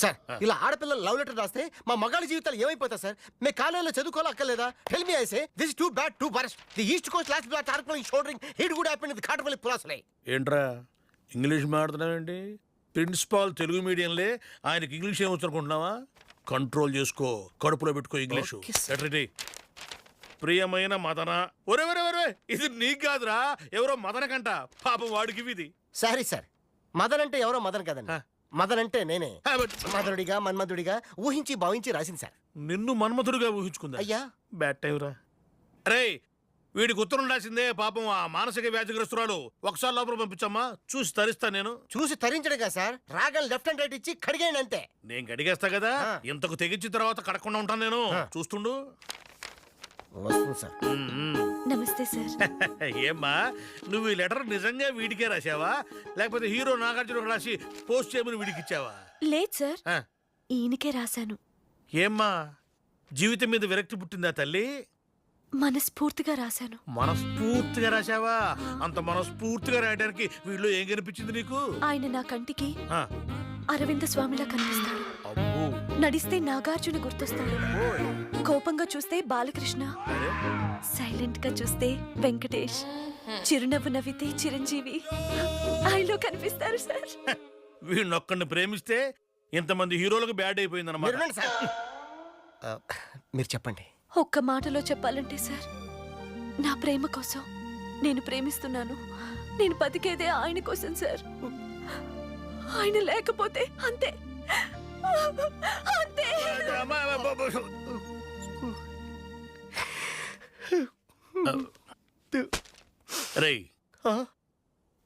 Sir ఇలా ఆడపిల్లలు love letter రాస్తే మా మగాళ్ళ జీవితాలు ఏమైపోతాయి సార్? మీ కాలేజీలో చదువుకోవాలక్కర్లేదా? Tell me I say this is too bad too worst. The east coast last black ఆర్కలింగ్ shouldering hit good happen with Katapalli పులాసలే. ఏంట్రా ఇంగ్లీష్ మాట్లాడుతున్నావేంటి? ప్రిన్సిపాల్ తెలుగు మీడియంలే, ఆయనకి ఇంగ్లీష్ ఏమొచ్చనుకుంటున్నావా? కంట్రోల్ చేసుకో, కడుపులో పెట్టుకో ఇంగ్లీషు. ఎట్రెడీ ప్రియమైన మదన. ఒరే ఒరే ఒరే, ఇది నీకు కాదురా, ఎవరో మదనకంట. పాపం వాడికి ఇది. సారీ సార్, మదన్ అంటే ఎవరో మదన్ కదండి, మదన్ అంటే నేనే. మదనుడిగా మన్మధుడిగా ఊహించి భావించి రాసింది సార్. నిన్ను మన్మధుడిగా ఊహించుకుందా? అయ్యా బ్యాడ్ టైం రా. అరే వీడికి ఉత్తరం రాసిందే పాపం ఆ మానసిక వ్యాధిగ్రస్తురాలు. ఒకసారి లోపల పంపించమ్మా, చూసి తరిస్తా నేను. చూసి తరించడుగా సార్, రాగలు లెఫ్ట్ అండ్ రైట్ ఇచ్చి కడిగేయండి అంతే. నేను గడిగేస్తా కదా, ఇంతకు తెగించిన తర్వాత కడకుండా ఉంటాను నేను. చూస్తుండు. వస్తుంది సార్. నమస్తే సార్. ఏమ్మా నువ్వు ఈ లెటర్ నిజంగా వీడికే రాసావా, లేకపోతే హీరో నాగార్జునకు రాసి పోస్ట్ చేయమని వీడికి ఇచ్చావా? లేదు సార్, ఈయనకే రాశాను. ఏమ్మా జీవితం మీద విరక్తి పుట్టిందా తల్లి? మనస్ఫూర్తిగా రాశాను. మనస్ఫూర్తిగా రాశావా? అంత మనస్ఫూర్తిగా రాయడానికి వీళ్ళు ఏం కనిపించింది నీకు? ఆయన నా కంటికి అరవింద స్వామిలా కనిపిస్తాడు. నడిస్తే నాగార్జున గుర్తొస్తాడు. కోపంగా చూస్తే బాలకృష్ణ, సైలెంట్ గా చూస్తే వెంకటేష్, చిరునవ్వు నవ్వితే చిరంజీవి ఆయనలో కనిపిస్తారు సార్. వీళ్ళొక్కడిని ప్రేమిస్తే ఇంతమంది హీరోలకు బ్యాడ్ అయిపోయిందన్నమాట. మీరు చెప్పండి. ఒక్క మాటలో చెప్పాలంటే సార్, నా ప్రేమ కోసం నేను ప్రేమిస్తున్నాను. నేను బతికేదే ఆయన కోసం సార్. ఆయన లేకపోతే అంతే అంతే. రేయ్,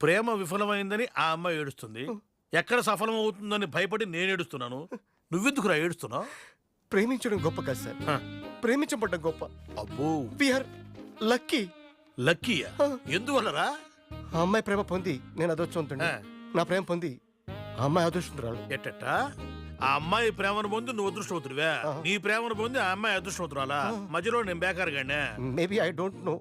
ప్రేమ విఫలమైందని ఆ అమ్మాయి ఏడుస్తుంది, ఎక్కడ సఫలం అవుతుందని భయపడి నేను ఏడుస్తున్నాను. నువ్వెందుకురా ఏడుస్తున్నావు? ప్రేమించడం గొప్ప కాదు సార్, ప్రేమించబడ్డం గొప్ప. అబ్బో, వీఆర్ లక్కీ. లక్కీయా? ఎందువల్లరా? ఆ అమ్మాయి ప్రేమ పొంది నేను అదృష్టవంతుడిని, నా ప్రేమ పొంది ఆ అమ్మాయి అదృష్టవంతురాలు. ఎట్టా? ఆ అమ్మాయి ప్రేమను పొంది నువ్వు అదృష్టవంతుడివా, నీ ప్రేమను పొంది ఆ అమ్మాయి అదృష్టవంతురాలా? మధ్యలో నేను బేకారుగానే. Maybe I don't no.